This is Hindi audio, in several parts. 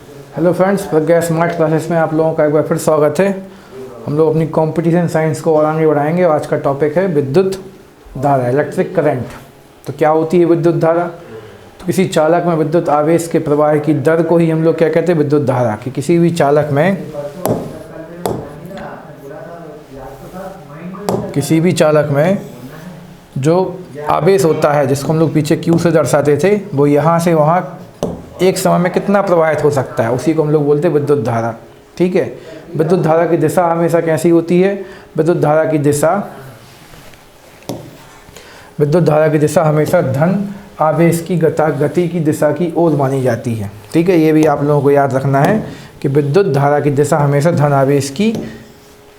हेलो फ्रेंड्स, प्रज्ञा स्मार्ट क्लासेस में आप लोगों का एक बार फिर स्वागत है। हम लोग अपनी कंपटीशन साइंस को और आगे बढ़ाएंगे। आज का टॉपिक है विद्युत धारा, इलेक्ट्रिक करंट। तो क्या होती है विद्युत धारा? तो किसी चालक में विद्युत आवेश के प्रवाह की दर को ही हम लोग क्या कहते हैं? विद्युत धारा। कि किसी भी चालक में जो आवेश होता है, जिसको हम लोग पीछे Q से दर्शाते थे, वो यहाँ से वहाँ एक समय में कितना प्रवाहित हो सकता है, उसी को हम लोग बोलते हैं विद्युत धारा। ठीक है। विद्युत धारा की दिशा हमेशा कैसी होती है? विद्युत धारा की दिशा हमेशा धन आवेश की गति की दिशा की ओर मानी जाती है। ठीक है, ये भी आप लोगों को याद रखना है कि विद्युत धारा की दिशा हमेशा धन आवेश की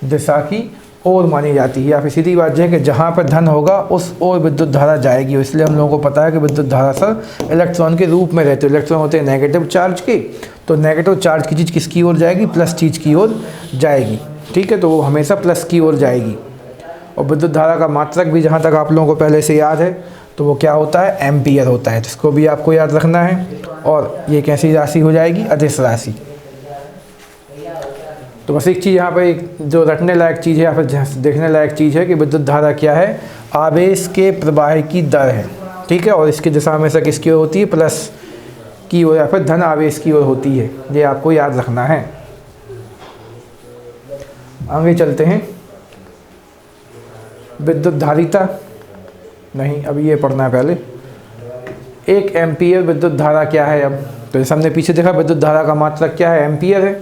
दिशा की ओर मानी जाती है। या फिर सीधी बात यह है कि जहाँ पर धन होगा उस ओर विद्युत धारा जाएगी। इसलिए हम लोगों को पता है कि विद्युत धारा सर इलेक्ट्रॉन के रूप में रहते हैं। इलेक्ट्रॉन होते हैं नेगेटिव चार्ज के, तो नेगेटिव चार्ज की चीज़ किसकी ओर जाएगी? प्लस चीज़ की ओर जाएगी। ठीक है, तो वो हमेशा प्लस की ओर जाएगी। और विद्युत धारा का मात्रक भी जहाँ तक आप लोगों को पहले से याद है, तो वो क्या होता है? एम्पियर होता है। जिसको भी आपको याद रखना है। और ये कैसी राशि हो जाएगी? अदिश राशि। तो बस एक चीज़ यहाँ पे जो रटने लायक चीज़ है या फिर देखने लायक चीज़ है कि विद्युत धारा क्या है? आवेश के प्रवाह की दर है। ठीक है, और इसकी दिशा हमेशा किसकी ओर होती है? प्लस की ओर या फिर धन आवेश की ओर होती है। ये आपको याद रखना है। आगे चलते हैं। विद्युत धारिता नहीं, अभी ये पढ़ना है पहले। 1 एम्पियर विद्युत धारा क्या है? अब तो जैसे हमने पीछे देखा, विद्युत धारा का मात्रक क्या है? एम्पियर है।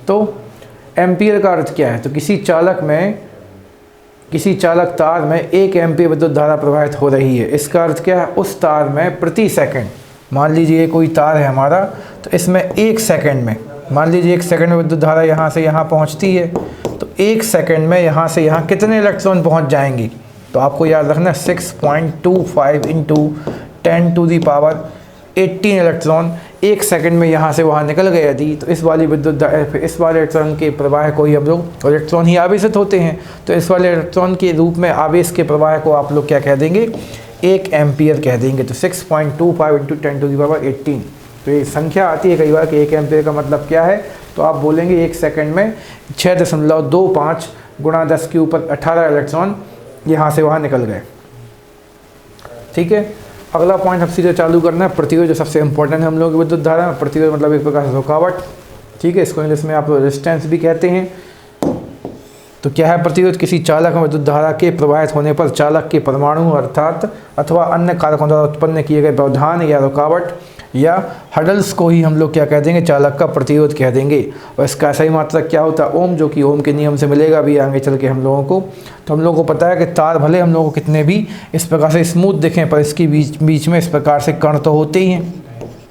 तो एम्पियर का अर्थ क्या है? तो किसी चालक तार में 1 एम्पियर विद्युत धारा प्रवाहित हो रही है। इसका अर्थ क्या है? उस तार में प्रति सेकंड, मान लीजिए कोई तार है हमारा, तो इसमें 1 सेकंड में, मान लीजिए 1 सेकंड में विद्युत धारा यहाँ से यहाँ पहुँचती है, तो 1 सेकंड में यहाँ से यहाँ कितने इलेक्ट्रॉन पहुँच जाएंगे? तो आपको याद रखना 6.25 इंटू 10⁻18 इलेक्ट्रॉन 1 सेकंड में यहाँ से वहाँ निकल गए यदि, तो इस वाले इलेक्ट्रॉन के प्रवाह को ही हम लोग, इलेक्ट्रॉन ही आवेशित होते हैं, तो इस वाले इलेक्ट्रॉन के रूप में आवेश के प्रवाह को आप लोग क्या कह देंगे? 1 एम्पियर कह देंगे। तो 6.25 इंटू 10⁻18। तो ये संख्या आती है कई बार कि 1 एम्पियर का मतलब क्या है, तो आप बोलेंगे 1 सेकंड में 6.25 गुणा 10 के ऊपर 18 इलेक्ट्रॉन यहाँ से वहाँ निकल गए। ठीक है, अगला पॉइंट अब सीधे चालू करना है। प्रतिरोध जो सबसे इंपॉर्टेंट है हम लोग की विद्युत धारा में। प्रतिरोध मतलब एक प्रकार से रुकावट। ठीक है, इसको इंग्लिश में आप रेजिस्टेंस भी कहते हैं। तो क्या है प्रतिरोध? किसी चालक में विद्युत धारा के प्रवाहित होने पर चालक के परमाणु अथवा अन्य कारकों द्वारा उत्पन्न किए गए व्यवधान या रुकावट या हडल्स को ही हम लोग क्या कह देंगे? चालक का प्रतिरोध कह देंगे। और इसका सही मात्रक क्या होता है? ओम, जो कि ओम के नियम से मिलेगा भी आगे चल के हम लोगों को। तो हम लोगों को पता है कि तार भले हम लोगों को कितने भी इस प्रकार से स्मूथ दिखें, पर इसके बीच में इस प्रकार से कण तो होते ही हैं।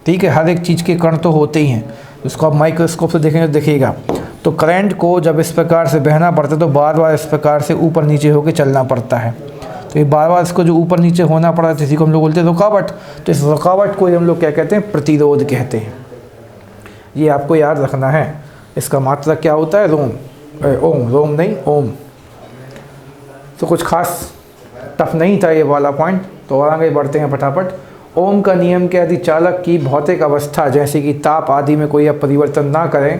ठीक है, हर एक चीज़ के कण तो होते ही हैं। उसको आप माइक्रोस्कोप से देखेंगे तो दिखेगा। तो करंट को जब इस प्रकार से बहना पड़ता है तो बार बार इस प्रकार से ऊपर नीचे होकर चलना पड़ता है। तो ये बार बार इसको जो ऊपर नीचे होना पड़ा है, इसी को हम लोग बोलते हैं रुकावट। तो इस रुकावट को ही हम लोग क्या कहते हैं? प्रतिरोध कहते हैं। ये आपको याद रखना है। इसका मात्रक क्या होता है? ओम। तो कुछ खास टफ नहीं था ये वाला पॉइंट, तो और आगे बढ़ते हैं फटाफट। ओम का नियम क्या? यदि चालक की भौतिक अवस्था जैसे कि ताप आदि में कोई परिवर्तन ना करें,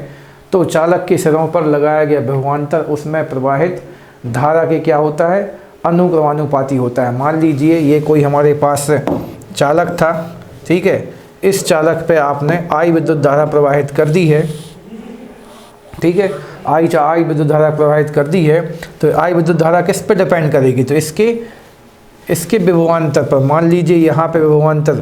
तो चालक के सिरों पर लगाया गया विभवांतर उसमें प्रवाहित धारा के क्या होता है? अनुक्रमानुपाती होता है। मान लीजिए ये कोई हमारे पास चालक था। ठीक है, इस चालक पे आपने I विद्युत धारा प्रवाहित कर दी है। ठीक है, I विद्युत धारा प्रवाहित कर दी है। तो I विद्युत धारा किस पे डिपेंड करेगी? तो इसके विभवांतर पर। मान लीजिए यहाँ पे विभवांतर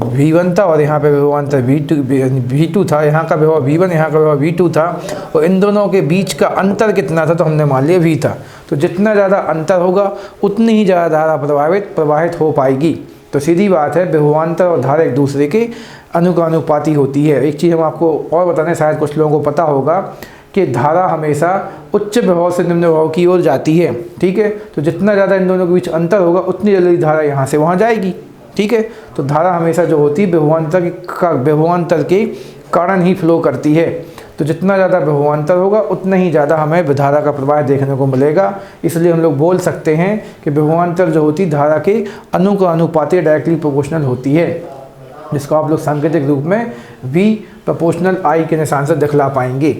V1 था और यहाँ पे विभवांतर V2 था। यहाँ का विभव V1, यहाँ का विभव V2 था, और इन दोनों के बीच का अंतर कितना था? तो हमने मान लिया V था। तो जितना ज़्यादा अंतर होगा उतनी ही ज़्यादा धारा प्रवाहित हो पाएगी। तो सीधी बात है, विभवांतर और धारा एक दूसरे के अनुपाती होती है। एक चीज़ हम आपको और बताने, शायद कुछ लोगों को पता होगा कि धारा हमेशा उच्च विभव से निम्न विभव की ओर जाती है। ठीक है, तो जितना ज़्यादा इन दोनों के बीच अंतर होगा उतनी जल्दी धारा यहाँ से वहाँ जाएगी। ठीक है, तो धारा हमेशा जो होती है विभवांतर के कारण ही फ्लो करती है। तो जितना ज़्यादा विभवांतर होगा उतना ही ज़्यादा हमें धारा का प्रवाह देखने को मिलेगा। इसलिए हम लोग बोल सकते हैं कि विभवांतर जो होती धारा के अनुपाती डायरेक्टली प्रोपोर्शनल होती है। जिसको आप लोग सांकेतिक रूप में V प्रोपोर्शनल I के निशान से दिखला पाएंगे।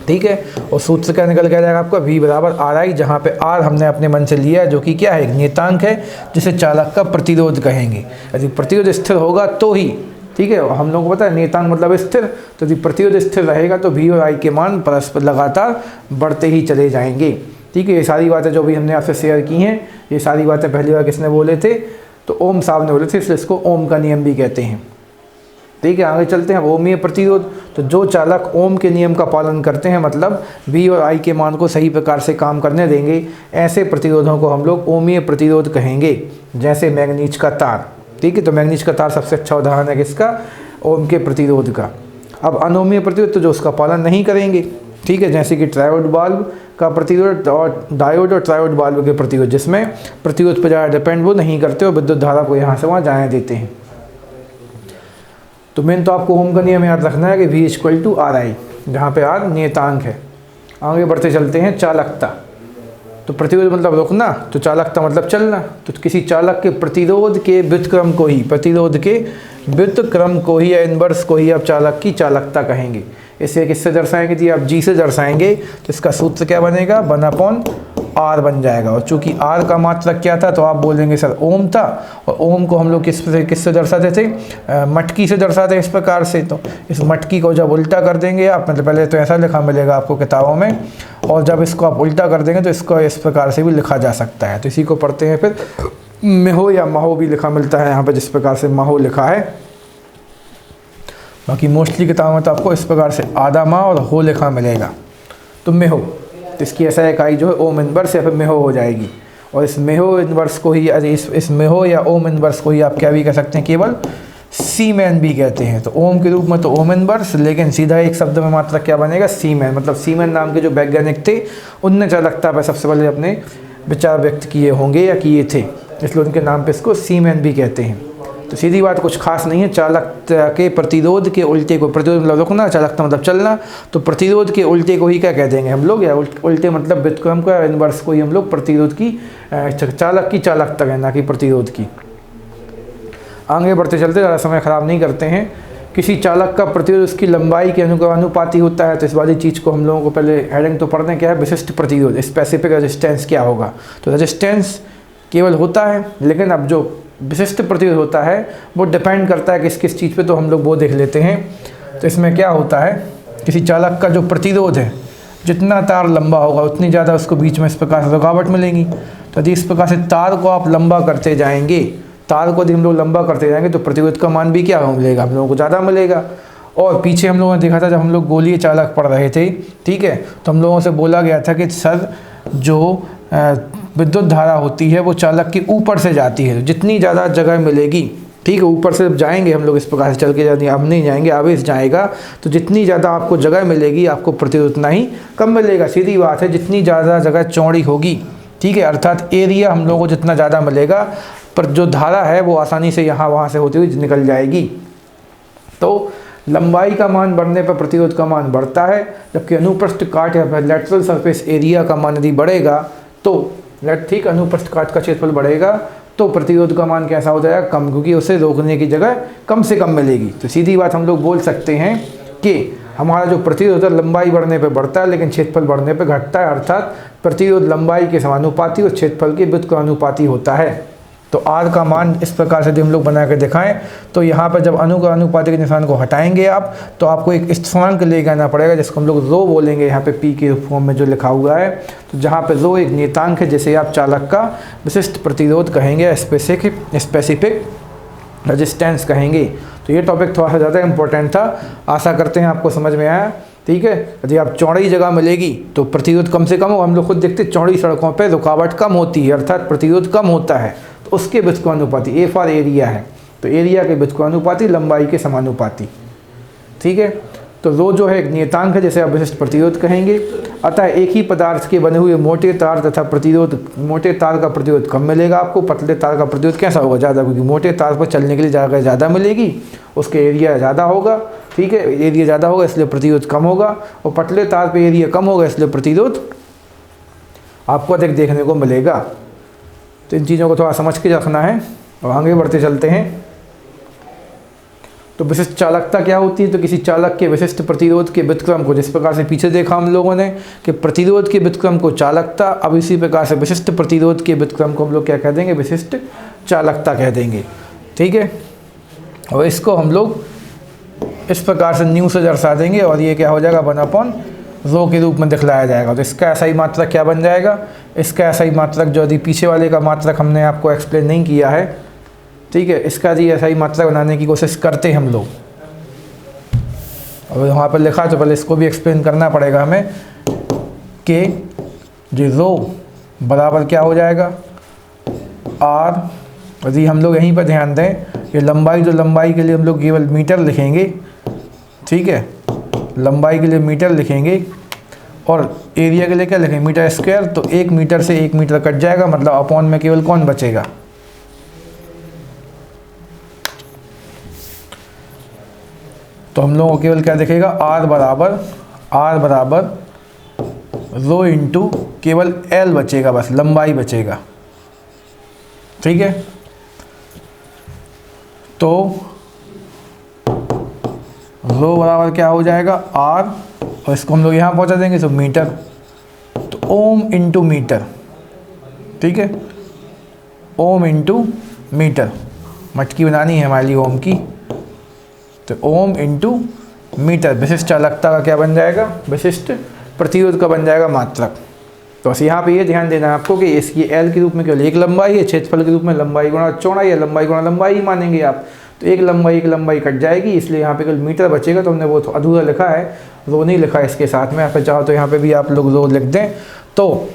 ठीक है, और सूत्र क्या निकल के आ जाएगा आपका V बराबर RI, जहाँ पे R हमने अपने मन से लिया जो कि क्या है, एक नियतांक है जिसे चालक का प्रतिरोध कहेंगे। यदि प्रतिरोध स्थिर होगा तो ही, ठीक है, हम लोगों को पता है नियतांक मतलब स्थिर, तो यदि प्रतिरोध स्थिर रहेगा तो V और I के मान परस्पर लगातार बढ़ते ही चले जाएंगे। ठीक है, ये सारी बातें जो भी हमने आपसे शेयर की हैं, ये सारी बातें पहली बार किसने बोले थे, तो ओम साहब ने बोले थे, इसलिए इसको ओम का नियम भी कहते हैं। ठीक है, आगे चलते हैं। ओमीय प्रतिरोध, तो जो चालक ओम के नियम का पालन करते हैं, मतलब V और I के मान को सही प्रकार से काम करने देंगे, ऐसे प्रतिरोधों को हम लोग ओमीय प्रतिरोध कहेंगे। जैसे मैग्नीज का तार, ठीक है, तो मैग्नीज का तार सबसे अच्छा उदाहरण है किसका, ओम के प्रतिरोध का। अब अनोमीय प्रतिरोध, तो जो उसका पालन नहीं करेंगे, ठीक है, जैसे कि ट्रायोड बाल्ब का प्रतिरोध और डायोड और ट्रायोड बाल्ब के प्रतिरोध, जिसमें प्रतिरोध पर ज़्यादा डिपेंड वो नहीं करते और विद्युत धारा को यहाँ से वहाँ जाने देते हैं। तो मेन तो आपको ओम का नियम याद रखना है कि V इक्वल टू RI, जहाँ पे R नियतांक है। आगे बढ़ते चलते हैं। चालकता, तो प्रतिरोध मतलब रुकना, तो चालकता मतलब चलना। तो किसी चालक के प्रतिरोध के व्युत्क्रम को ही, प्रतिरोध के व्युत्क्रम को ही या इन्वर्स को ही आप चालक की चालकता कहेंगे। इसे किससे दर्शाएंगे, यदि आप G से दर्शाएंगे तो इसका सूत्र क्या बनेगा, 1/R बन जाएगा। और चूंकि R का मात्रक क्या था, तो आप बोलेंगे सर ओम था, और ओम को हम लोग किससे दर्शाते थे, मटकी से दर्शाते इस प्रकार से। तो इस मटकी को जब उल्टा कर देंगे आप, मतलब पहले तो ऐसा लिखा मिलेगा आपको किताबों में, और जब इसको आप उल्टा कर देंगे तो इसको इस प्रकार से भी लिखा जा सकता है। तो इसी को पढ़ते हैं फिर मेहो या महो भी लिखा मिलता है यहाँ पर, जिस प्रकार से महो लिखा है। बाकी मोस्टली किताबों में तो आपको इस प्रकार से आधा माह और हो लिखा मिलेगा। तो मेहो, तो इसकी ऐसा इकाई जो है ओम इनवर्स या फिर मेहो हो जाएगी। और इस मेहो इनवर्स को ही, इस मेहो या ओम इनवर्स को ही आप क्या भी कह सकते हैं, केवल सीमेन भी कहते हैं। तो ओम के रूप में तो ओम इनवर्स, लेकिन सीधा एक शब्द में मात्र क्या बनेगा, सीमेन। मतलब सीमेन नाम के जो वैज्ञानिक थे, उनने चालकता पर सबसे पहले अपने विचार व्यक्त किए होंगे या किए थे, इसलिए उनके नाम पे इसको सीमेन भी कहते हैं। तो सीधी बात, कुछ खास नहीं है। चालकता के प्रतिरोध के उल्टे को, प्रतिरोध मतलब रुकना, चालकता मतलब चलना, तो प्रतिरोध के उल्टे को ही क्या कह देंगे हम लोग, या उल्टे मतलब व्युत्क्रम को या इनवर्स को ही हम लोग प्रतिरोध की, चालक की चालकता कहना कि प्रतिरोध की। आगे बढ़ते चलते, ज़्यादा समय ख़राब नहीं करते हैं। किसी चालक का प्रतिरोध उसकी लंबाई के अनुपाती होता है। तो इस वाली चीज़ को हम लोगों को पहले हेडिंग तो पढ़ने क्या है, विशिष्ट प्रतिरोध, स्पेसिफिक रेजिस्टेंस क्या होगा। तो रेजिस्टेंस केवल होता है, लेकिन अब जो विशिष्ट प्रतिरोध होता है वो डिपेंड करता है किस किस चीज़ पे, तो हम लोग वो देख लेते हैं। तो इसमें क्या होता है, किसी चालक का जो प्रतिरोध है, जितना तार लंबा होगा उतनी ज़्यादा उसको बीच में इस प्रकार से रुकावट मिलेगी। तो यदि इस प्रकार से तार को आप लंबा करते जाएंगे, तार को यदि हम लोग लंबा करते जाएंगे तो प्रतिरोध का मान भी क्या मिलेगा, हम लोगों को ज़्यादा मिलेगा। और पीछे हम लोगों ने देखा था, जब हम लोग गोलीय चालक पढ़ रहे थे, ठीक है, तो हम लोगों से बोला गया था कि सर जो विद्युत धारा होती है वो चालक के ऊपर से जाती है, जितनी ज़्यादा जगह मिलेगी, ठीक है, ऊपर से जब जाएंगे हम लोग इस प्रकार से चल के जाते हैं, अब नहीं जाएंगे, आवेश जाएगा, तो जितनी ज़्यादा आपको जगह मिलेगी आपको प्रतिरोध उतना ही कम मिलेगा। सीधी बात है, जितनी ज़्यादा जगह चौड़ी होगी, ठीक है, अर्थात एरिया हम लोगों को जितना ज़्यादा मिलेगा, पर जो धारा है वो आसानी से यहाँ वहाँ से होती हुई निकल जाएगी। तो लंबाई का मान बढ़ने पर प्रतिरोध का मान बढ़ता है, जबकि अनुप्रस्थ काट या फिर लेटरल सरफेस एरिया का मान यदि बढ़ेगा तो ठीक, अनुप्रस्थ काट का क्षेत्रफल बढ़ेगा तो प्रतिरोध का मान कैसा हो जाएगा, कम, क्योंकि उसे रोकने की जगह कम से कम मिलेगी। तो सीधी बात हम लोग बोल सकते हैं कि हमारा जो प्रतिरोध है लंबाई बढ़ने पे बढ़ता है, लेकिन क्षेत्रफल बढ़ने पे घटता है, अर्थात प्रतिरोध लंबाई के समानुपाती और क्षेत्रफल के व्युत्क्रमानुपाती होता है। तो R का मान इस प्रकार से यदि हम लोग बना कर दिखाएं, तो यहाँ पर जब अनुपाती के निशान को हटाएंगे आप, तो आपको एक स्थिरांक लेके आना पड़ेगा, जिसको हम लोग रो बोलेंगे, यहाँ पे P के फॉर्म में जो लिखा हुआ है। तो जहाँ पे रो एक नियतांक है, जिसे आप चालक का विशिष्ट प्रतिरोध कहेंगे, स्पेसिफिक रेजिस्टेंस कहेंगे। तो ये टॉपिक थोड़ा सा ज़्यादा इंपॉर्टेंट था, आशा करते हैं आपको समझ में आया। ठीक है, यदि आप चौड़ी जगह मिलेगी तो प्रतिरोध कम से कम हो। हम लोग खुद देखते हैं चौड़ी सड़कों पे रुकावट कम होती है, अर्थात प्रतिरोध कम होता है, तो उसके व्युत्क्रमानुपाती, ए फॉर एरिया है, तो एरिया के व्युत्क्रमानुपाती लंबाई के समानुपाती। ठीक है, तो रो जो है एक नियतांक है, जिसे आप विशिष्ट प्रतिरोध कहेंगे। अतः एक ही पदार्थ के बने हुए मोटे तार तथा प्रतिरोध, मोटे तार का प्रतिरोध कम मिलेगा आपको, पतले तार का प्रतिरोध कैसा होगा, ज़्यादा, क्योंकि मोटे तार पर चलने के लिए जगह ज़्यादा मिलेगी, उसके एरिया ज़्यादा होगा। ठीक है, एरिया ज़्यादा होगा इसलिए प्रतिरोध कम होगा, और पतले तार पर एरिया कम होगा इसलिए प्रतिरोध आपको अधिक देखने को मिलेगा। तो इन चीज़ों को थोड़ा समझ के रखना है। और आगे बढ़ते चलते हैं। तो विशिष्ट चालकता क्या होती है? तो किसी चालक के विशिष्ट प्रतिरोध के व्युत्क्रम को, जिस प्रकार से पीछे देखा हम लोगों ने कि प्रतिरोध के व्युत्क्रम को चालकता, अब इसी प्रकार से विशिष्ट प्रतिरोध के व्युत्क्रम को हम लोग क्या कह देंगे? विशिष्ट चालकता कह देंगे। ठीक है, और इसको हम लोग इस प्रकार से न्यू से दर्शा देंगे और ये क्या हो जाएगा? 1/ρ के रूप में दिखलाया जाएगा। तो इसका ऐसा ही मात्रक क्या बन जाएगा? इसका ऐसा ही मात्रक जो यदि पीछे वाले का मात्रक हमने आपको एक्सप्लेन नहीं किया है, ठीक है, इसका भी ऐसा ही मात्रक बनाने की कोशिश करते हैं हम लोग। और वहाँ पर लिखा तो पहले इसको भी एक्सप्लेन करना पड़ेगा हमें कि जो ρ बराबर क्या हो जाएगा? r। यदि हम लोग यहीं पर ध्यान दें, ये लंबाई, जो लंबाई के लिए हम लोग केवल मीटर लिखेंगे, ठीक है, लंबाई के लिए मीटर लिखेंगे और एरिया के लिए क्या लिखेंगे? Metre square. तो 1 मीटर से 1 मीटर कट जाएगा, मतलब अपॉन में केवल कौन बचेगा? तो हम लोगों को केवल क्या दिखेगा? r बराबर ρ इंटू केवल l बचेगा, बस लंबाई बचेगा। ठीक है, तो ρ बराबर क्या हो जाएगा? r, और इसको हम लोग यहाँ पहुँचा देंगे तो मीटर, तो ओम इंटू मीटर। ठीक है, ओम इंटू मीटर, मटकी बनानी है हमारे लिए ओम की, तो ओम इंटू मीटर विशिष्ट चालकता का क्या बन जाएगा? विशिष्ट प्रतिरोध का बन जाएगा मात्रक। तो बस यहाँ पे ये ध्यान देना है आपको कि इसकी एल के रूप में केवल एक लंबाई है, क्षेत्रफल के रूप में लंबाई गुणा चौड़ाई या लंबाई गुणा लंबाई ही मानेंगे आप। तो एक लंबाई कट जाएगी, इसलिए यहाँ पे केवल मीटर बचेगा। तो हमने वो अधूरा लिखा है, रो नहीं लिखा है इसके साथ में। आप चाहो तो यहाँ पे भी आप लोग रो लिख दें। तो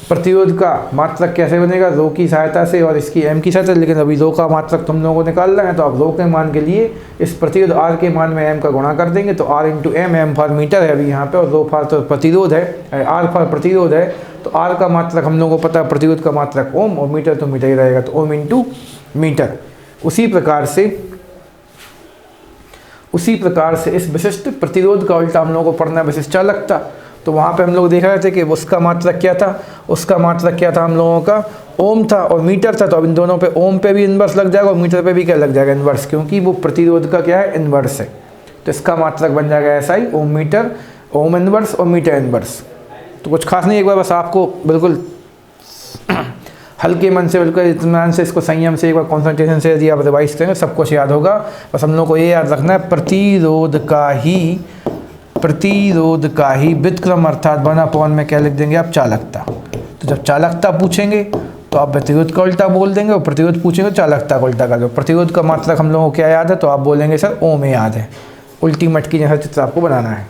प्रतिरोध का मात्रक कैसे बनेगा? रो की सहायता से और इसकी एम की सहायता से, लेकिन अभी रो का मात्रक तुम लोगों को निकालना है। तो आप रो के मान के लिए इस प्रतिरोध आर के मान में एम का गुणा कर देंगे, तो R into M for metre है अभी यहाँ पे, और रो फॉर तो प्रतिरोध है, आर फॉर प्रतिरोध है। तो आर का मात्रक हम लोगों को पता है, प्रतिरोध का मात्रक ओम, और मीटर तो मीटर ही रहेगा, तो ओम इंटू मीटर। उसी प्रकार से इस विशिष्ट प्रतिरोध का उल्टा हम लोगों को पढ़ना है विशिष्ट चालकता। तो वहाँ पे हम लोग देख रहे थे कि उसका मात्रक क्या था? उसका मात्रक क्या था हम लोगों का? ओम था और मीटर था। तो अब इन दोनों पे ओम पे भी इन्वर्स लग जाएगा और मीटर पे भी क्या लग जाएगा? इन्वर्स, क्योंकि वो प्रतिरोध का क्या है? इन्वर्स है। तो इसका मात्रक बन जाएगा ऐसा ही, ओम मीटर, ओम इन्वर्स और मीटर इन्वर्स। तो कुछ खास नहीं, एक बार बस आपको बिल्कुल हल्के मन से, बिल्कुल इत्मीनान से, इसको संयम से, एक बार कॉन्सेंट्रेशन से यदि आप रिवाइज करेंगे सब कुछ याद होगा। बस हम लोग को ये याद रखना है, प्रतिरोध का ही व्युत्क्रम अर्थात 1/, में क्या लिख देंगे आप? चालकता। तो जब चालकता पूछेंगे तो आप प्रतिरोध का उल्टा बोल देंगे, और प्रतिरोध पूछेंगे तो चालकता का उल्टा कर दो। प्रतिरोध का मात्रक हम लोगों को क्या याद है? तो आप बोलेंगे सर ओम याद है। उल्टी मटकी जैसा चित्र आपको बनाना है।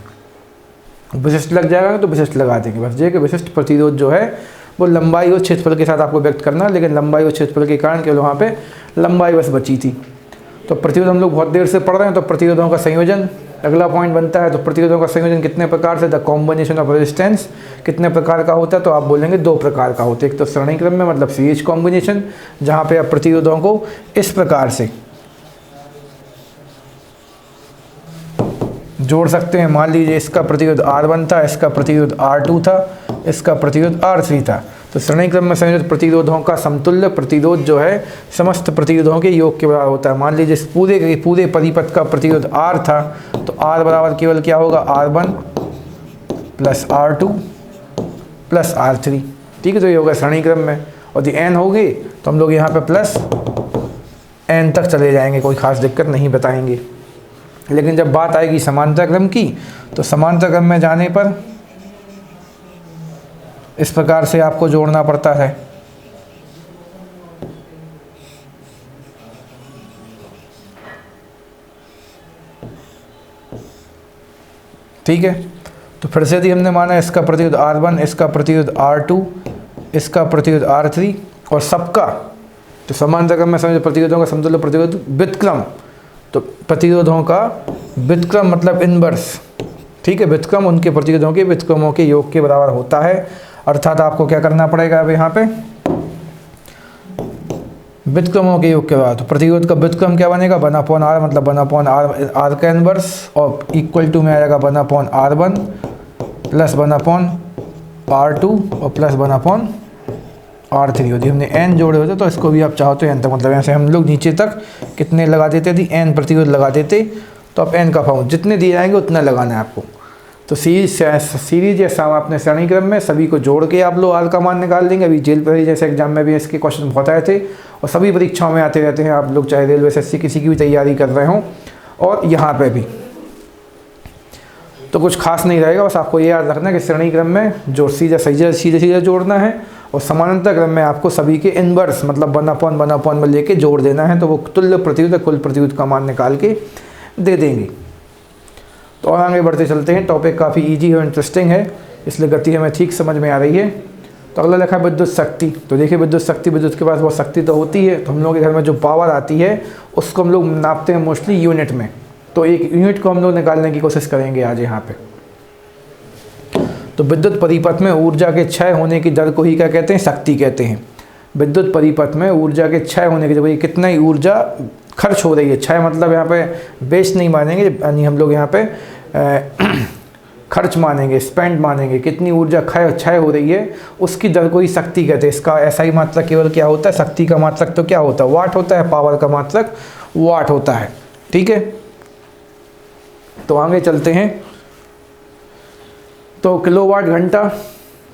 विशिष्ट लग जाएगा तो विशिष्ट लगा देंगे। बस ये कि विशिष्ट प्रतिरोध जो है वो लंबाई और क्षेत्रफल के साथ आपको व्यक्त करना, लेकिन लंबाई और क्षेत्रफल के कारण केवल वहाँ पे लंबाई बस बची थी। तो प्रतिरोध हम लोग बहुत देर से पढ़ रहे हैं। तो प्रतिरोधों का संयोजन अगला पॉइंट बनता है। तो प्रतिरोधों का संयोजन कितने प्रकार से? द कॉम्बिनेशन ऑफ रेजिस्टेंस कितने प्रकार का होता है? तो आप बोलेंगे 2 प्रकार का होता है। एक तो श्रेणी क्रम में, मतलब सीरीज कॉम्बिनेशन, जहाँ पे आप प्रतिरोधों को इस प्रकार से जोड़ सकते हैं। मान लीजिए इसका प्रतिरोध R1 था, इसका प्रतिरोध R2 था, इसका प्रतिरोध R3 था। तो श्रेणी क्रम में संयोजित प्रतिरोधों का समतुल्य प्रतिरोध जो है समस्त प्रतिरोधों के योग के बराबर होता है। मान लीजिए इस पूरे परिपथ का प्रतिरोध R था, तो R बराबर केवल क्या होगा? R1 plus R2 plus R3। ठीक है, तो ये होगा श्रेणी क्रम में। और यदि n हो गई तो हम लोग यहाँ पे प्लस n तक चले जाएंगे, कोई खास दिक्कत नहीं बताएंगे। लेकिन जब बात आएगी समांतर क्रम की, तो समांतर क्रम में जाने पर इस प्रकार से आपको जोड़ना पड़ता है। ठीक है, तो फिर से यदि हमने माना इसका प्रतिरोध R1, इसका प्रतिरोध R2, इसका प्रतिरोध R3 और सबका, तो समांतर क्रम में संयोजित प्रतिरोधों का समतुल्य प्रतिरोध व्युत्क्रम। तो प्रतिरोधों का व्युत्क्रम मतलब इनवर्स। ठीक है, व्युत्क्रम उनके प्रतिरोधों के व्युत्क्रमों के योग के बराबर होता है। अर्थात आपको क्या करना पड़ेगा अब यहाँ पे? व्युत्क्रमों के योग के बराबर। तो प्रतिरोध का व्युत्क्रम क्या बनेगा? 1/r, मतलब 1/r का इनवर्स, और इक्वल टू में आएगा 1/r1 प्लस 1/r2 और प्लस 1/r3। R3 यदि हमने n जोड़े होते तो इसको भी आप चाहो तो n तक, मतलब ऐसे हम लोग नीचे तक कितने लगा देते, यदि n प्रतिरोध लगा देते तो आप n का फॉर्म जितने दिए जाएंगे उतना लगाना है आपको। तो सीरीज जैसा आपने श्रेणी क्रम में सभी को जोड़ के आप लोग R का मान निकाल देंगे। अभी जेल पर जैसे एग्जाम में भी इसके क्वेश्चन बहुत आए थे और सभी परीक्षाओं में आते रहते हैं, आप लोग चाहे रेलवे एसएससी किसी की भी तैयारी कर रहे हों और यहाँ पे भी, तो कुछ खास नहीं रहेगा। बस आपको ये याद रखना है कि श्रेणी क्रम में जो सीधे जोड़ना है और समानांतर क्रम में आपको सभी के इनवर्स मतलब 1/1 में लेके जोड़ देना है, तो वो तुल्य प्रतिरोध कुल प्रतिरोध का मान निकाल के दे देंगे। तो और आगे बढ़ते चलते हैं। टॉपिक काफ़ी इजी और इंटरेस्टिंग है, इसलिए गति हमें ठीक समझ में आ रही है। तो अगला लिखा है विद्युत शक्ति। तो देखिए विद्युत शक्ति, विद्युत के पास बहुत शक्ति तो होती है, तो हम लोगों के घर में जो पावर आती है उसको हम लोग नापते हैं मोस्टली यूनिट में। तो एक यूनिट को हम लोग निकालने की कोशिश करेंगे आज यहाँ पे। तो विद्युत परिपथ में ऊर्जा के क्षय होने की दर को ही क्या कहते हैं, शक्ति कहते हैं। विद्युत परिपथ में ऊर्जा के क्षय होने की दर, कितना ही ऊर्जा खर्च हो रही है, क्षय मतलब यहाँ पे वेस्ट नहीं मानेंगे, यानी हम लोग यहाँ पे खर्च मानेंगे, स्पेंड मानेंगे, कितनी ऊर्जा क्षय हो रही है उसकी दर को ही शक्ति कहते हैं। इसका ऐसा ही मात्रक केवल क्या होता है, शक्ति का मात्रक तो क्या होता है, वाट होता है, पावर का मात्रक वाट होता है। ठीक है, तो आगे चलते हैं। तो किलोवाट घंटा,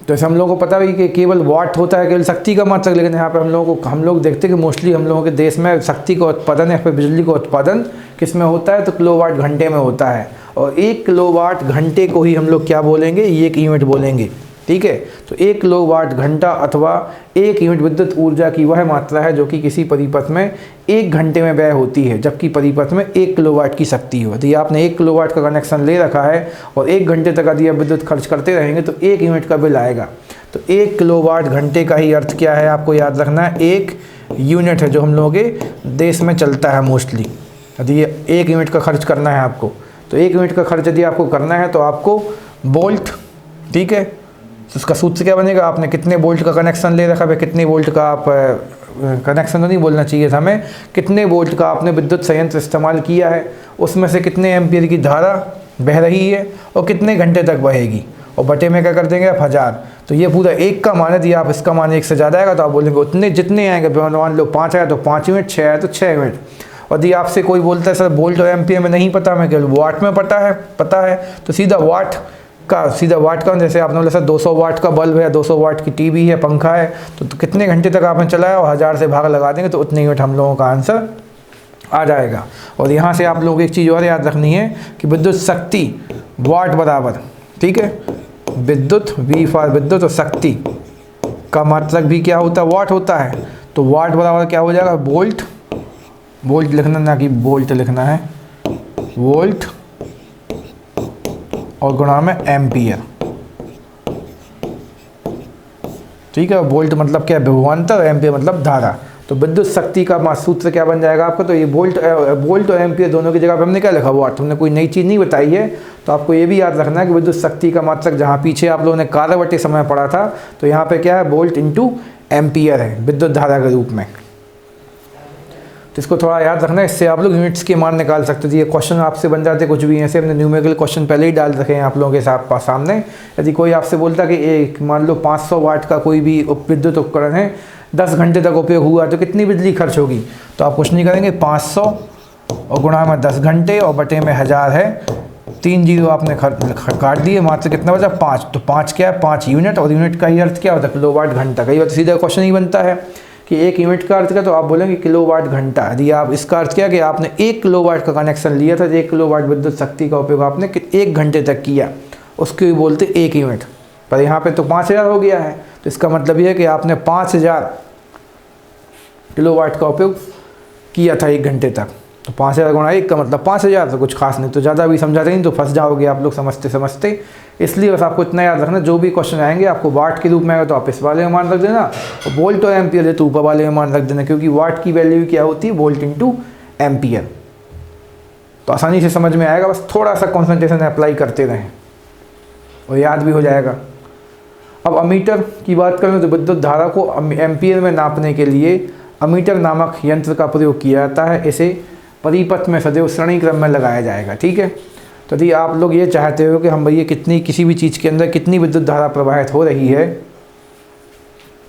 तो ऐसे हम लोगों को पता भी कि केवल वाट होता है, केवल शक्ति का मात्रक, लेकिन यहाँ पे हम लोग देखते हैं कि मोस्टली हम लोगों के देश में शक्ति का उत्पादन या फिर बिजली का उत्पादन किस में होता है, तो किलोवाट घंटे में होता है। और 1 किलोवाट घंटे को ही हम लोग क्या बोलेंगे, 1 यूनिट बोलेंगे। ठीक है, तो 1 किलोवाट घंटा अथवा 1 यूनिट विद्युत ऊर्जा की वह मात्रा है जो कि किसी परिपथ में 1 घंटे में व्यय होती है, जबकि परिपथ में 1 किलोवाट की शक्ति हो। तो ये आपने 1 किलोवाट का कनेक्शन ले रखा है और 1 घंटे तक यदि आप विद्युत खर्च करते रहेंगे तो 1 यूनिट का बिल आएगा। तो 1 किलोवाट घंटे का ही अर्थ क्या है, आपको याद रखना है 1 यूनिट है जो हम लोगों के देश में चलता है मोस्टली। यदि ये 1 यूनिट का खर्च करना है आपको, तो 1 यूनिट का खर्च यदि आपको करना है तो आपको वोल्ट, ठीक है, तो उसका सूत्र क्या बनेगा, आपने कितने वोल्ट का कनेक्शन ले रखा है, कितने वोल्ट का आप कनेक्शन तो नहीं बोलना चाहिए था हमें, कितने वोल्ट का आपने विद्युत संयंत्र इस्तेमाल किया है, उसमें से कितने एम्पियर की धारा बह रही है और कितने घंटे तक बहेगी, और बटे में क्या कर देंगे आप 1000। तो ये पूरा 1 का मान है, यदि आप इसका मान 1 से ज़्यादा आएगा तो आप बोलेंगे उतने जितने आएंगे, मान लो 5 आया तो 5 यूनिट, 6 आया तो 6 यूनिट। और यदि आपसे कोई बोलता है सर वोल्ट और एम्पियर में नहीं पता, मैं केवल वाट में पता है, तो सीधा वाट का, जैसे आपने बोला सर 200 वाट का बल्ब है, 200 वाट की टीवी है, पंखा है, तो कितने घंटे तक आपने चलाया और 1000 से भाग लगा देंगे तो उतने यूनिट हम लोगों का आंसर आ जाएगा। और यहाँ से आप लोगों को एक चीज़ और याद रखनी है कि विद्युत शक्ति वाट बराबर, ठीक है, विद्युत V फॉर विद्युत और शक्ति का मात्रक भी क्या होता है, वाट होता है। तो वाट बराबर क्या हो जाएगा, वोल्ट लिखना, ना कि वोल्ट लिखना है, वोल्ट और गुणा में एम्पियर। ठीक है, वोल्ट मतलब क्या, विभवांतर, एम्पियर मतलब धारा। तो विद्युत शक्ति का सूत्र क्या बन जाएगा आपका, तो ये वोल्ट और एम्पियर दोनों की जगह पे हमने क्या लिखा, वाट। हमने कोई नई चीज़ नहीं बताई है, तो आपको ये भी याद रखना है कि विद्युत शक्ति का मात्रक, जहाँ पीछे आप लोगों ने कार्य बटे समय पढ़ा था, तो यहाँ पे क्या है, वोल्ट इंटू एम्पियर है विद्युत धारा के रूप में। तो इसको थोड़ा याद रखना है, इससे आप लोग यूनिट्स के मान निकाल सकते थे। ये क्वेश्चन आपसे बन जाते कुछ भी ऐसे, हमने न्यूमेरिकल क्वेश्चन पहले ही डाल रखे हैं आप लोगों के सामने। यदि कोई आपसे बोलता कि एक मान लो 500 वाट का कोई भी विद्युत उपकरण है, 10 घंटे तक उपयोग हुआ तो कितनी बिजली खर्च होगी, तो आप कुछ नहीं करेंगे, 500 और गुणा में 10 घंटे और बटे में 1000 है, 3 जीरो आपने काट दिए, मात्र कितना बचा, 5। तो 5 क्या है, 5 यूनिट, और यूनिट का ही अर्थ क्या होता है, किलोवाट घंटा। कई बार सीधा क्वेश्चन ही बनता है कि 1 यूनिट का अर्थ क्या, तो आप बोलेंगे किलोवाट घंटा। यदि आप इसका अर्थ क्या कि आपने 1 किलोवाट का कनेक्शन लिया था, 1 किलोवाट विद्युत शक्ति का उपयोग आपने 1 घंटे तक किया, उसको भी बोलते 1 यूनिट। पर यहाँ पे तो 5000 हो गया है, तो इसका मतलब ये है कि आपने 5000 किलोवाट का उपयोग किया था 1 घंटे तक। तो 5000 गुणा 1 का मतलब 5000, तो कुछ खास नहीं। तो ज़्यादा भी समझाते नहीं तो फंस जाओगे आप लोग समझते। इसलिए बस आपको इतना याद रखना, जो भी क्वेश्चन आएंगे आपको वाट के रूप में आएगा तो आप इस वाले में मान रख देना, और वोल्ट और एम्पियर है तो ऊपर वाले में मान रख देना, क्योंकि वाट की वैल्यू क्या होती है, वोल्ट इंटू एम्पियर। तो आसानी से समझ में आएगा, बस थोड़ा सा कॉन्सेंट्रेशन अप्लाई करते रहें और याद भी हो जाएगा। अब अमीटर की बात करें तो विद्युत धारा को एम्पियर में नापने के लिए अमीटर नामक यंत्र का प्रयोग किया जाता है। इसे परिपथ में सदैव श्रेणी क्रम में लगाया जाएगा। ठीक है, तो यदि आप लोग ये चाहते हो कि हम भैया किसी भी चीज़ के अंदर कितनी विद्युत धारा प्रवाहित हो रही है,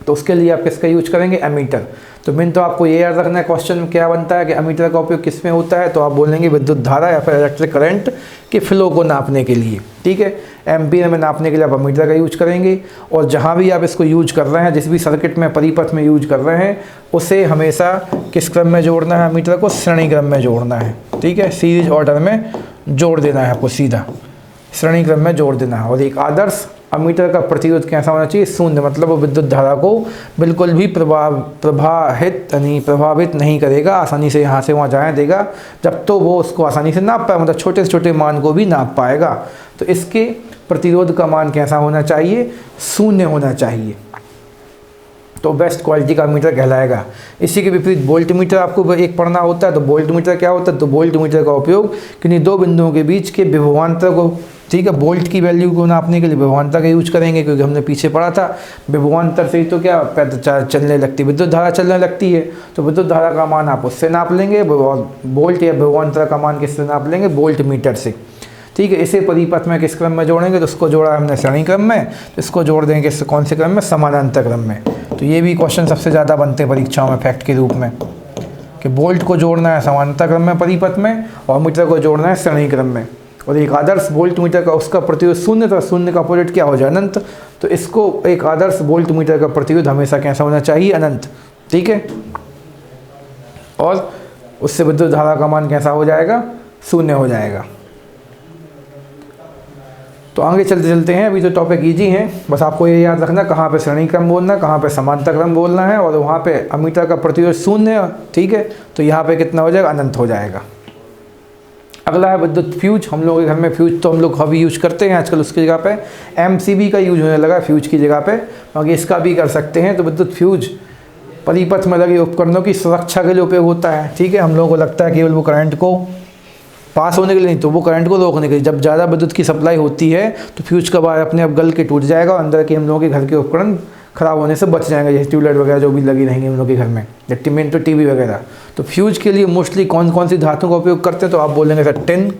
तो उसके लिए आप किसका यूज करेंगे, एमीटर। तो मेन तो आपको ये याद रखना है क्वेश्चन में क्या बनता है कि एमीटर का उपयोग किस में होता है, तो आप बोलेंगे विद्युत धारा या फिर इलेक्ट्रिक करंट के फ्लो को नापने के लिए, ठीक है। एम्पियर में नापने के लिए आप एमीटर का यूज करेंगे, और जहाँ भी आप इसको यूज कर रहे हैं, जिस भी सर्किट में परिपथ में यूज कर रहे हैं, उसे हमेशा किस क्रम में जोड़ना है, एमीटर को श्रेणी क्रम में जोड़ना है, ठीक है। सीरीज ऑर्डर में जोड़ देना है आपको, सीधा श्रेणी क्रम में जोड़ देना है। और एक आदर्श एमीटर का प्रतिरोध कैसा होना चाहिए, शून्य, मतलब वो विद्युत धारा को बिल्कुल भी प्रभावित नहीं करेगा, आसानी से यहाँ से वहाँ जाने देगा, जब तो वो उसको आसानी से नाप पाए, मतलब छोटे से छोटे मान को भी नाप पाएगा। तो इसके प्रतिरोध का मान कैसा होना चाहिए, शून्य होना चाहिए, तो बेस्ट क्वालिटी का मीटर कहलाएगा। इसी के विपरीत वोल्ट मीटर आपको एक पढ़ना होता है। तो वोल्ट मीटर क्या होता है, तो वोल्ट मीटर का उपयोग किन्हीं दो बिंदुओं के बीच के विभवांतर को, ठीक है, वोल्ट की वैल्यू को नापने के लिए विभवांतर का यूज करेंगे, क्योंकि हमने पीछे पढ़ा था विभवांतर से ही तो क्या चलने लगती है, विद्युत धारा चलने लगती है। तो विद्युत धारा का मान आप उससे नाप लेंगे, वोल्ट या विभवांतर का मान किससे नाप लेंगे, वोल्ट मीटर से, ठीक है। इसे परिपथ में किस क्रम में जोड़ेंगे, तो उसको जोड़ा हमने श्रेणी क्रम में, तो इसको जोड़ देंगे कौन से क्रम में, समानांतर क्रम में। तो ये भी क्वेश्चन सबसे ज़्यादा बनते हैं परीक्षाओं में फैक्ट के रूप में, कि वोल्ट को जोड़ना है समानांतर क्रम में परिपथ में, और मीटर को जोड़ना है श्रेणी क्रम में। और एक आदर्श वोल्ट मीटर का उसका प्रतिरोध शून्य था, शून्य का अपोजिट क्या हो जाए, अनंत। तो इसको एक आदर्श वोल्ट मीटर का प्रतिरोध हमेशा कैसा होना चाहिए, अनंत, ठीक है। और उससे विद्युत धारा का मान कैसा हो जाएगा, शून्य हो जाएगा। तो आगे चलते चलते हैं, अभी तो टॉपिक इजी है, बस आपको ये याद रखना कहाँ पे श्रेणी क्रम बोलना है, कहाँ पे समांतर क्रम बोलना है, और वहाँ पे एमीटर का प्रतिरोध शून्य, ठीक है। तो यहाँ पे कितना हो जाएगा, अनंत हो जाएगा। अगला है विद्युत फ्यूज। हम लोगों के घर में फ्यूज तो हम लोग अभी यूज करते हैं आजकल, उसकी जगह पे एमसीबी का यूज होने लगा फ्यूज की जगह पे, आगे इसका भी कर सकते हैं। तो विद्युत फ्यूज परिपथ में लगे उपकरणों की सुरक्षा के लिए उपयोग होता है, ठीक है। हम लोगों को लगता है केवल वो करंट को पास होने के लिए नहीं, तो वो करंट को रोकने के लिए। जब ज़्यादा विद्युत की सप्लाई होती है तो फ्यूज का वायर अपने आप गल के टूट जाएगा, और अंदर के हम लोगों के घर के उपकरण ख़राब होने से बच जाएंगे, जैसे ट्यूबलाइट वगैरह जो भी लगी रहेंगी हम लोग के घर में, जबकि मेन तो टीवी वगैरह। तो फ्यूज के लिए मोस्टली कौन कौन सी धातुओं का उपयोग करते हैं, तो आप बोलेंगे सर टिन,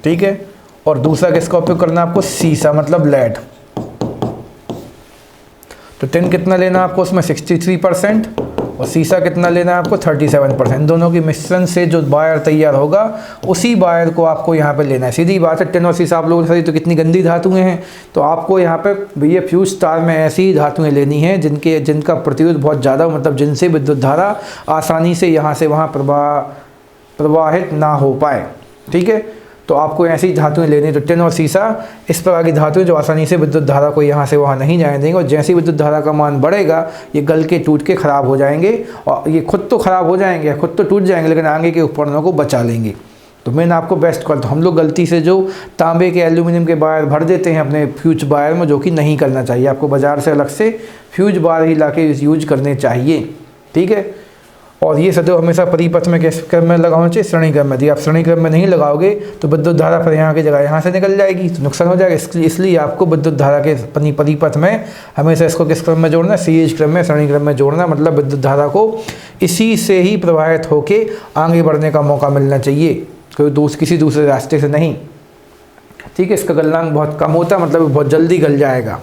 ठीक है। और दूसरा किसका उपयोग करना है आपको, सीसा, मतलब लेड। तो टिन कितना लेना है आपको, उसमें 63%, और सीसा कितना लेना है आपको, 37%। इन दोनों के मिश्रण से जो वायर तैयार होगा उसी वायर को आपको यहाँ पे लेना है। सीधी बात है, टिन और सीसा आप लोगों ने तो कितनी गंदी धातुएं हैं, तो आपको यहाँ पे भैया फ्यूज तार में ऐसी धातुएं लेनी है जिनका प्रतिरोध बहुत ज़्यादा, मतलब जिनसे विद्युत धारा आसानी से यहाँ से वहाँ प्रवाहित ना हो पाए, ठीक है। तो आपको ऐसी धातुएं लेनी है। तो टिन और सीसा इस प्रकार की धातुएं जो आसानी से विद्युत धारा को यहाँ से वहाँ नहीं जाने देंगे, और जैसे विद्युत धारा का मान बढ़ेगा ये गल के टूट के ख़राब हो जाएंगे, और ये खुद तो ख़राब हो जाएंगे, खुद तो टूट जाएंगे, लेकिन आगे के उपकरणों को बचा लेंगे। तो मैंने आपको बेस्ट कॉल, तो हम लोग गलती से जो तांबे के एल्यूमिनियम के वायर भर देते हैं अपने फ्यूज वायर में, जो कि नहीं करना चाहिए। आपको बाज़ार से अलग से फ्यूज वायर ही ला के यूज करने चाहिए, ठीक है। और ये सदैव हमेशा परिपथ में किस क्रम में लगाना चाहिए, श्रेणी क्रम में। यदि आप श्रेणी क्रम में नहीं लगाओगे तो विद्युत धारा फिर यहाँ की जगह यहाँ से निकल जाएगी, तो नुकसान हो जाएगा। इसलिए आपको विद्युत धारा के परिपथ में हमेशा इसको किस क्रम में जोड़ना है, सीरीज क्रम में, श्रेणी क्रम में जोड़ना, मतलब विद्युत धारा को इसी से ही प्रवाहित होकर आगे बढ़ने का मौका मिलना चाहिए, किसी दूसरे रास्ते से नहीं, ठीक है। इसका गलनांक बहुत कम होता है, मतलब बहुत जल्दी गल जाएगा,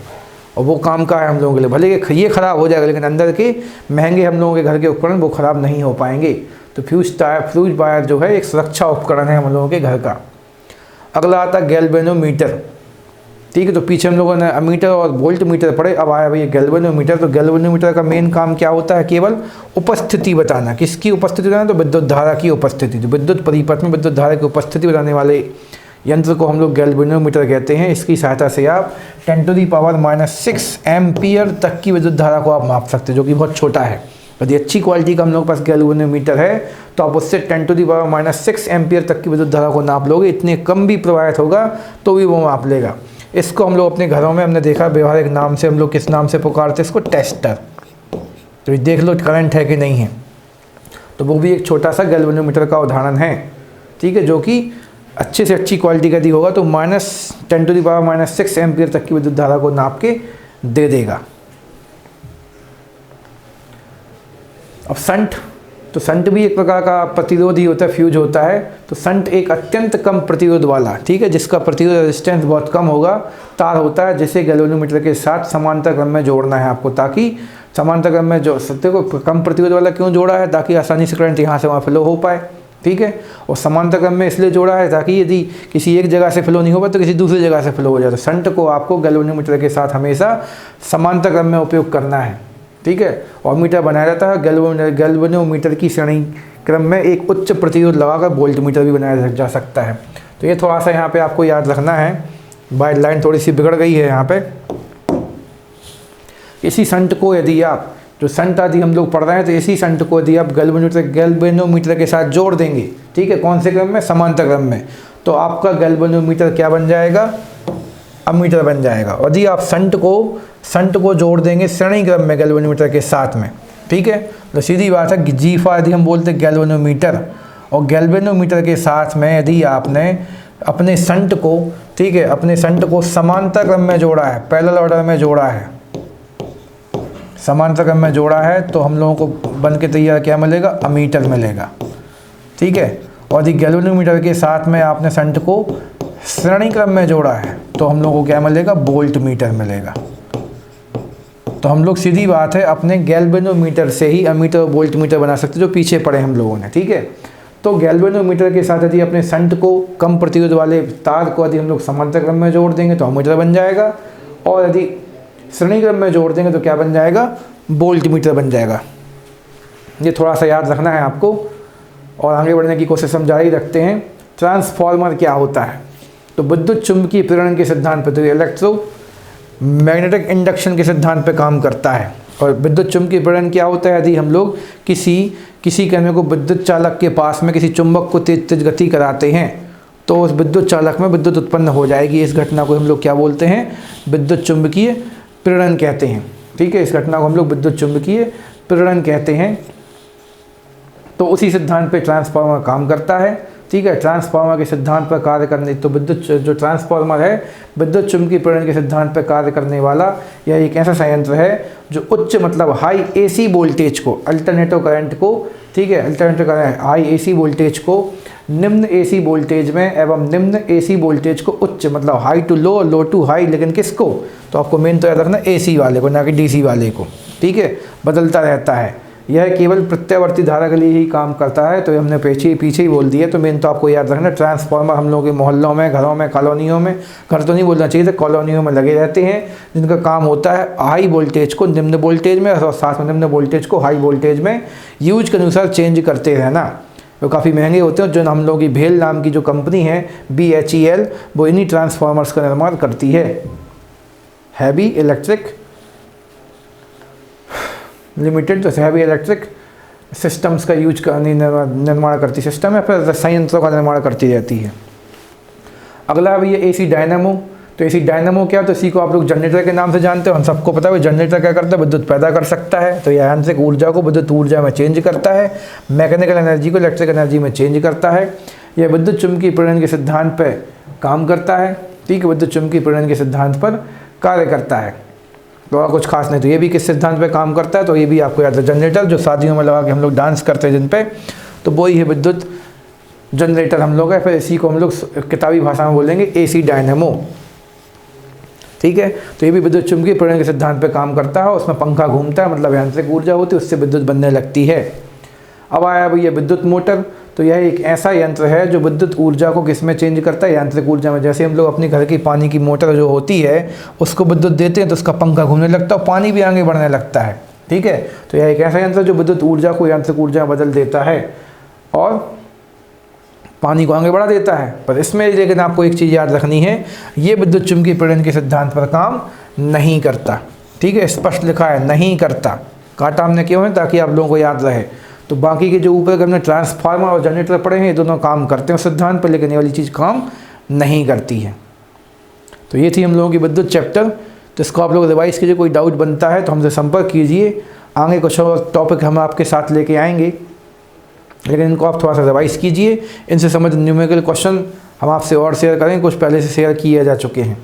और वो काम का है हम लोगों के लिए। भले ये ख़राब हो जाएगा, लेकिन अंदर के महंगे हम लोगों के घर के उपकरण वो ख़राब नहीं हो पाएंगे। तो फ्यूज वायर जो है एक सुरक्षा उपकरण है हम लोगों के घर का। अगला आता है गैल्वेनोमीटर, ठीक है। तो पीछे हम लोगों ने अमीटर और वोल्ट मीटर पढ़े, अब आया भैया गैल्वेनोमीटर। तो गैल्वेनोमीटर का मेन काम क्या होता है, केवल उपस्थिति बताना। किसकी उपस्थिति बताना, तो विद्युत धारा की उपस्थिति। जो विद्युत परिपथ में विद्युत धारा की उपस्थिति बताने वाले यंत्र को हम लोग गैल्वेनोमीटर कहते हैं। इसकी सहायता से आप 10⁻⁻⁶ एम्पियर तक की विद्युत धारा को आप माप सकते हैं, जो कि बहुत छोटा है। यदि अच्छी क्वालिटी का हम लोग के पास गैल्वेनोमीटर है तो आप उससे 10⁻⁻⁶ एम्पियर तक की विद्युत धारा को नाप लोगे। इतने कम भी प्रवाहित होगा तो भी वो माप लेगा। इसको हम लोग अपने घरों में हमने देखा व्यवहारिक नाम से, हम लोग किस नाम से पुकारते हैं इसको, टेस्टर। तो देख लो करंट है कि नहीं है। तो वो भी एक छोटा सा गैल्वेनोमीटर का उदाहरण है, ठीक है, जो कि अच्छे से अच्छी क्वालिटी का दी होगा तो -10⁻⁻⁶ एम्पियर तक की विद्युत धारा को नाप के दे देगा। अब संट तो शंट भी एक प्रकार का प्रतिरोधी होता है, फ्यूज होता है। तो शंट एक अत्यंत कम प्रतिरोध वाला, ठीक है, जिसका प्रतिरोध रेजिस्टेंस बहुत कम होगा, तार होता है, जिसे गैल्वेनोमीटर के साथ समांतर क्रम में जोड़ना है आपको, ताकि समांतर क्रम में जो सत्य को कम प्रतिरोध वाला क्यों जोड़ा है, ताकि आसानी से करंट यहाँ से वहाँ फ्लो हो पाए, ठीक है। और समांतर क्रम में इसलिए जोड़ा है ताकि यदि किसी एक जगह से फ्लो नहीं हो पाए तो किसी दूसरी जगह से फ्लो हो जाए। तो शंट को आपको गैल्वेनोमीटर के साथ हमेशा समांतर क्रम में उपयोग करना है, ठीक है। और मीटर बनाया जाता है गैल्वेनोमीटर की श्रेणी क्रम में एक उच्च प्रतिरोध लगाकर वोल्टमीटर भी बनाया जा सकता है। तो ये थोड़ा सा यहाँ पे आपको याद रखना है। वाइट लाइन थोड़ी सी बिगड़ गई है यहाँ पे। इसी शंट को यदि आप, जो शंट आदि हम लोग पढ़ रहे हैं, तो इसी शंट को यदि आप गैल्वेनोमीटर के साथ जोड़ देंगे, ठीक है, कौन से क्रम में, समांतर क्रम में, तो आपका गैल्वेनोमीटर क्या बन जाएगा, अमीटर बन जाएगा। और यदि आप शंट को जोड़ देंगे श्रेणी क्रम में गैल्वेनोमीटर के साथ में, ठीक है, तो सीधी बात है जीफा यदि हम बोलते हैं गैल्वेनोमीटर, और गैल्वेनोमीटर के साथ में यदि आपने अपने शंट को, ठीक है, अपने शंट को समांतर क्रम में जोड़ा है, पैरेलल ऑर्डर में जोड़ा है, समांतर क्रम में जोड़ा है, तो हम लोगों को बन के तैयार क्या मिलेगा, अमीटर मिलेगा, ठीक है। और यदि गैल्वेनोमीटर के साथ में आपने शंट को श्रेणी क्रम में जोड़ा है, तो हम लोगों को क्या मिलेगा, वोल्टमीटर मिलेगा। तो हम लोग सीधी बात है अपने गैल्वेनोमीटर से ही अमीटर और वोल्टमीटर बना सकते हैं, जो पीछे पढ़े हम लोगों ने, ठीक है। तो गैल्वेनोमीटर के साथ यदि अपने शंट को, कम प्रतिरोध वाले तार को यदि हम लोग समांतर क्रम में जोड़ देंगे तो अमीटर बन जाएगा, और यदि श्रेणी क्रम में जोड़ देंगे तो क्या बन जाएगा, वोल्टमीटर बन जाएगा। ये थोड़ा सा याद रखना है आपको। और आगे बढ़ने की कोशिश हम जारी रखते हैं। ट्रांसफार्मर क्या होता है, तो विद्युत चुंबकीय प्रेरण के सिद्धांत पर, तो इलेक्ट्रो मैग्नेटिक इंडक्शन के सिद्धांत पर काम करता है। और विद्युत चुंबकीय प्रेरण क्या होता है, यदि हम लोग किसी कहने को विद्युत चालक के पास में किसी चुंबक को तेज गति कराते हैं, तो उस विद्युत चालक में विद्युत उत्पन्न हो जाएगी। इस घटना को हम लोग क्या बोलते हैं, विद्युत चुंबकीय प्रेरण कहते हैं, ठीक है। इस घटना को हम लोग विद्युत चुंबकीय प्रेरण कहते हैं। तो उसी सिद्धांत पे ट्रांसफार्मर काम करता है, ठीक है। ट्रांसफार्मर के सिद्धांत पर कार्य करने, तो विद्युत जो ट्रांसफार्मर है विद्युत चुंबकीय प्रेरण के सिद्धांत पर कार्य करने वाला यह एक ऐसा संयंत्र है जो उच्च मतलब हाई एसी वोल्टेज को, अल्टरनेटिव करंट को, ठीक है, alternative current high AC voltage को निम्न एसी वोल्टेज में एवं निम्न एसी वोल्टेज को उच्च मतलब high to low, low to high, लेकिन किसको, तो आपको मेन तो याद रखना एसी वाले को, ना कि डीसी वाले को, ठीक है, बदलता रहता है। यह केवल प्रत्यावर्ती धारा के लिए ही काम करता है। तो हमने पीछे ही बोल दिया। तो मेन तो आपको याद रखना, ट्रांसफार्मर हम लोगों के मोहल्लों में, घरों में, कॉलोनियों में, घर तो नहीं बोलना चाहिए था, कॉलोनियों में लगे रहते हैं, जिनका काम होता है हाई वोल्टेज को निम्न वोल्टेज में और साथ में निम्न वोल्टेज को हाई वोल्टेज में यूज के अनुसार चेंज करते रहना। वो काफ़ी महंगे होते हैं। जो हम लोगों की भेल नाम की जो कंपनी है BHEL, वो इन्हीं ट्रांसफार्मर्स का निर्माण करती है। हैवी इलेक्ट्रिक लिमिटेड, तो हैवी इलेक्ट्रिक सिस्टम्स का यूज करने निर्माण करती सिस्टम है, फिर संयंत्रों का निर्माण करती रहती है। अगला है ये AC डायनामो। तो AC डायनामो क्या, तो इसी को आप लोग जनरेटर के नाम से जानते हो। हम सबको पता है जनरेटर क्या करता है, विद्युत पैदा कर सकता है। तो यह यांत्रिक ऊर्जा को विद्युत ऊर्जा में चेंज करता है, मैकेनिकल एनर्जी को इलेक्ट्रिक एनर्जी में चेंज करता है। यह विद्युत चुंबकीय प्रेरण के सिद्धांत पर काम करता है, ठीक है, विद्युत चुंबकीय प्रेरण के सिद्धांत पर कार्य करता है। तो और कुछ खास नहीं। तो ये भी किस सिद्धांत पे काम करता है, तो ये भी आपको याद है, जनरेटर जो शादियों में लगा के हम लोग डांस करते हैं जिन पे, तो वही है विद्युत जनरेटर हम लोग है। फिर इसी को हम लोग किताबी भाषा में बोलेंगे AC डायनामो, ठीक है। तो ये भी विद्युत चुंबकीय प्रेरण के सिद्धांत पे काम करता है। उसमें पंखा घूमता है, मतलब यांत्रिक ऊर्जा होती है, उससे विद्युत बनने लगती है। अब आया भैया विद्युत मोटर। तो यह एक ऐसा यंत्र है जो विद्युत ऊर्जा को किस में चेंज करता है, यांत्रिक ऊर्जा में। जैसे हम लोग अपने घर की पानी की मोटर जो होती है उसको विद्युत देते हैं तो उसका पंखा घूमने लगता है, पानी भी आगे बढ़ने लगता है, ठीक है। तो यह एक ऐसा यंत्र है जो विद्युत ऊर्जा को यांत्रिक ऊर्जा में बदल देता है और पानी को आगे बढ़ा देता है। पर इसमें लेकिन आपको एक चीज़ याद रखनी है, ये विद्युत चुंबकीय प्रेरण के सिद्धांत पर काम नहीं करता, ठीक है। स्पष्ट लिखा है नहीं करता, काटा हमने क्यों है, ताकि आप लोगों को याद रहे। तो बाकी के जो ऊपर हमने ट्रांसफार्मर और जनरेटर पढ़े हैं, ये दोनों काम करते हैं सिद्धांत पर, लेकिन ये वाली चीज़ काम नहीं करती है। तो ये थी हम लोगों की विद्युत चैप्टर। तो इसको आप लोग रिवाइज कीजिए, कोई डाउट बनता है तो हमसे संपर्क कीजिए। आगे कुछ और टॉपिक हम आपके साथ लेके आएंगे, लेकिन इनको आप थोड़ा सा रिवाइज कीजिए। इनसे संबंधित न्यूमेरिकल क्वेश्चन हम आपसे और शेयर करेंगे, कुछ पहले से शेयर किए जा चुके हैं।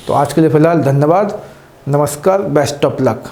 तो आज के लिए फ़िलहाल धन्यवाद, नमस्कार, बेस्ट ऑफ लक।